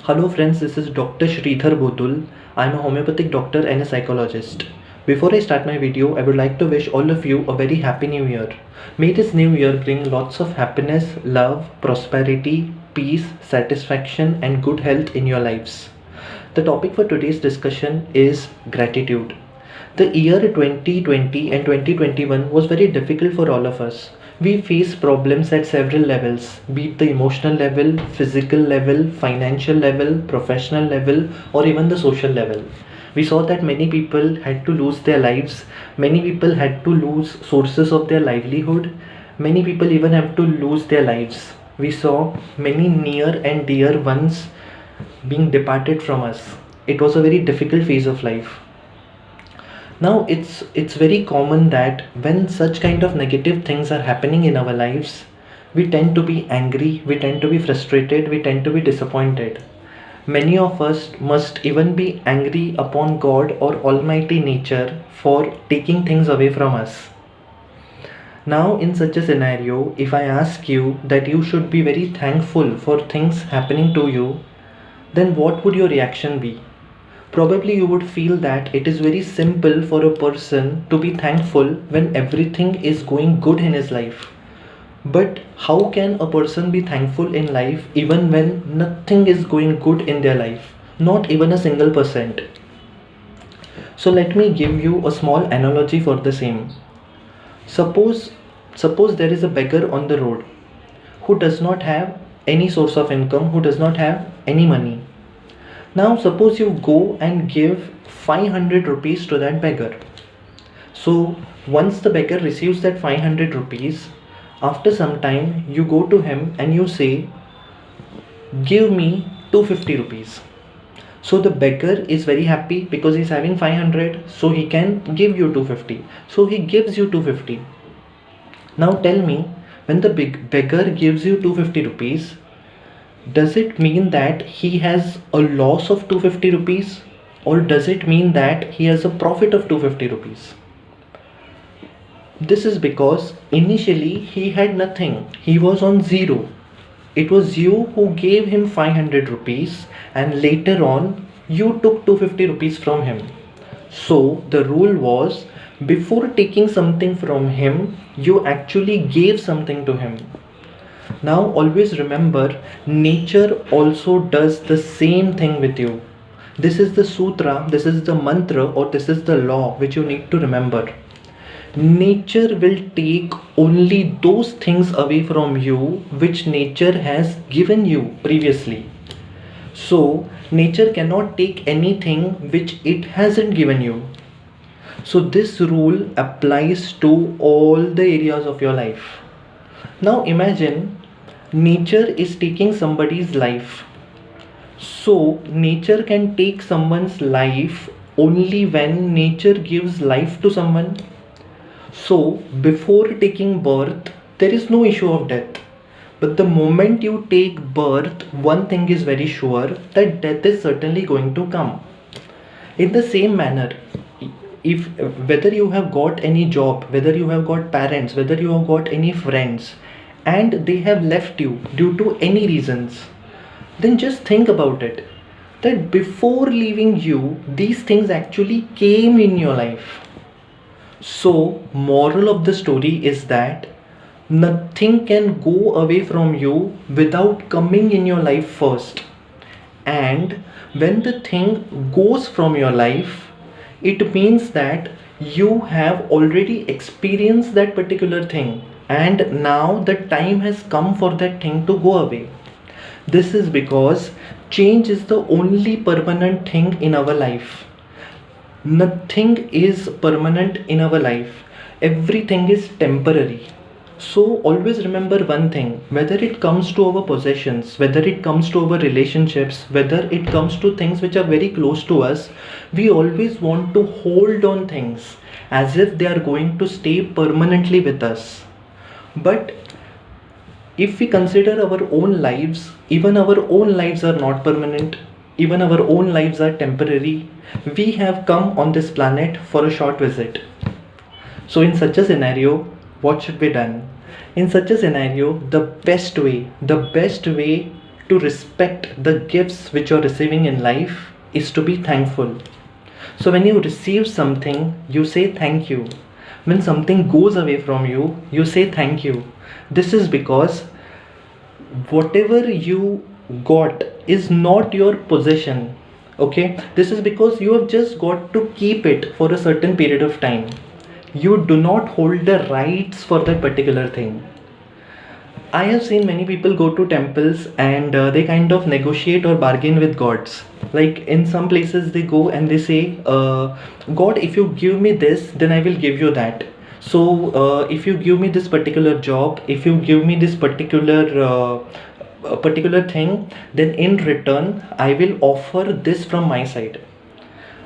Hello friends, this is Dr. Sridhar Bodul. I am a homeopathic doctor and a psychologist. Before I start my video, I would like to wish all of you a very happy new year. May this new year bring lots of happiness, love, prosperity, peace, satisfaction and good health in your lives. The topic for today's discussion is gratitude. The year 2020 and 2021 was very difficult for all of us. We face problems at several levels, be it the emotional level, physical level, financial level, professional level, or even the social level. We saw that many people had to lose their lives, many people had to lose sources of their livelihood, many people even have to lose their lives. We saw many near and dear ones being departed from us. It was a very difficult phase of life. Now it's very common that when such kind of negative things are happening in our lives, we tend to be angry, we tend to be frustrated, we tend to be disappointed. Many of us must even be angry upon God or Almighty Nature for taking things away from us. Now, in such a scenario, if I ask you that you should be very thankful for things happening to you, then what would your reaction be? Probably you would feel that it is very simple for a person to be thankful when everything is going good in his life. But how can a person be thankful in life even when nothing is going good in their life? Not even a single percent. So let me give you a small analogy for the same. Suppose there is a beggar on the road who does not have any source of income, who does not have any money. Now suppose you go and give 500 rupees to that beggar. So once the beggar receives that 500 rupees, after some time you go to him and you say, give me 250 rupees. So the beggar is very happy because he's having 500, so he can give you 250. So he gives you 250. Now tell me, when the beggar gives you 250 rupees, does it mean that he has a loss of 250 rupees, or does it mean that he has a profit of 250 rupees? This is because initially he had nothing, he was on zero. It was you who gave him 500 rupees and later on you took 250 rupees from him. So the rule was, before taking something from him, you actually gave something to him. Now always remember, nature also does the same thing with you. This is the sutra, this is the mantra, or this is the law which you need to remember. Nature will take only those things away from you which nature has given you previously. So nature cannot take anything which it hasn't given you. So this rule applies to all the areas of your life. Now imagine nature is taking somebody's life. So nature can take someone's life only when nature gives life to someone. So before taking birth, there is no issue of death. But the moment you take birth, one thing is very sure, that death is certainly going to come. In the same manner, if whether you have got any job, whether you have got parents, whether you have got any friends, and they have left you due to any reasons, then just think about it, that before leaving you, these things actually came in your life. So moral of the story is that nothing can go away from you without coming in your life first. And when the thing goes from your life, it means that you have already experienced that particular thing, and now the time has come for that thing to go away. This is because change is the only permanent thing in our life. Nothing is permanent in our life, everything is temporary. So always remember one thing, whether it comes to our possessions, whether it comes to our relationships, whether it comes to things which are very close to us, we always want to hold on things as if they are going to stay permanently with us. But if we consider our own lives, even our own lives are not permanent, even our own lives are temporary. We have come on this planet for a short visit. So in such a scenario, what should be done? In such a scenario, the best way to respect the gifts which you're receiving in life is to be thankful. So when you receive something, you say thank you. When something goes away from you, you say thank you. This is because whatever you got is not your possession. Okay, this is because you have just got to keep it for a certain period of time. You do not hold the rights for that particular thing. I have seen many people go to temples and they kind of negotiate or bargain with gods. Like in some places, they go and they say, God, if you give me this, then I will give you that. So, if you give me this particular job, if you give me this particular thing, then in return, I will offer this from my side.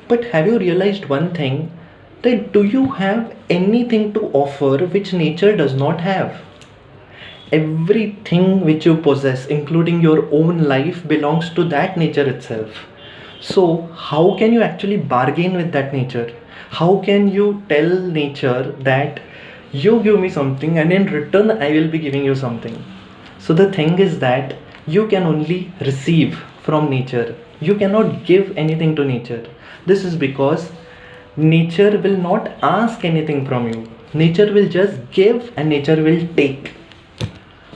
But have you realized one thing? That do you have anything to offer which nature does not have? Everything which you possess, including your own life, belongs to that nature itself. So how can you actually bargain with that nature? How can you tell nature that you give me something and in return I will be giving you something? So the thing is that you can only receive from nature. You cannot give anything to nature. This is because nature will not ask anything from you. Nature will just give and nature will take.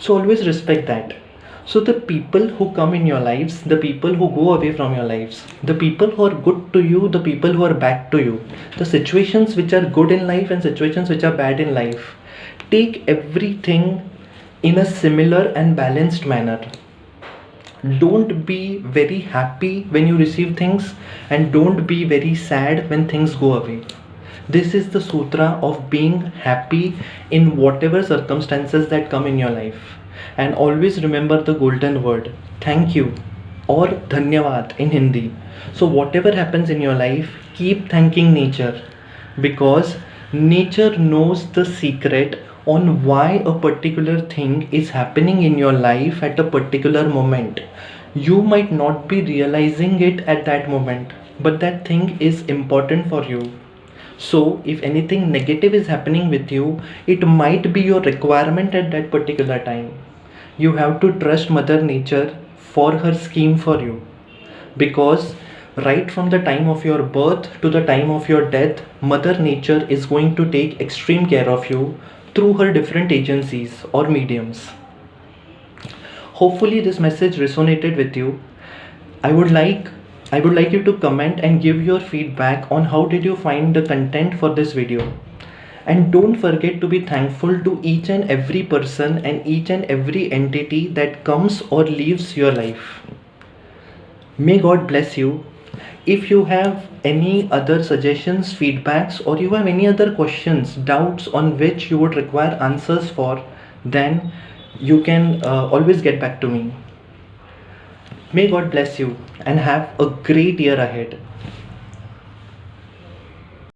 So always respect that. So the people who come in your lives, the people who go away from your lives, the people who are good to you, the people who are bad to you, the situations which are good in life and situations which are bad in life, take everything in a similar and balanced manner. Don't be very happy when you receive things and don't be very sad when things go away. This is the sutra of being happy in whatever circumstances that come in your life. And always remember the golden word, thank you, or dhanyavad in Hindi. So whatever happens in your life, keep thanking nature, because nature knows the secret on why a particular thing is happening in your life at a particular moment. You might not be realizing it at that moment, but that thing is important for you. So if anything negative is happening with you, it might be your requirement at that particular time. You have to trust Mother Nature for her scheme for you, because right from the time of your birth to the time of your death, Mother Nature is going to take extreme care of you through her different agencies or mediums. Hopefully this message resonated with you. I would like you to comment and give your feedback on how did you find the content for this video. And don't forget to be thankful to each and every person and each and every entity that comes or leaves your life. May God bless you. If you have any other suggestions, feedbacks, or you have any other questions, doubts on which you would require answers for, then you can always get back to me. May God bless you and have a great year ahead.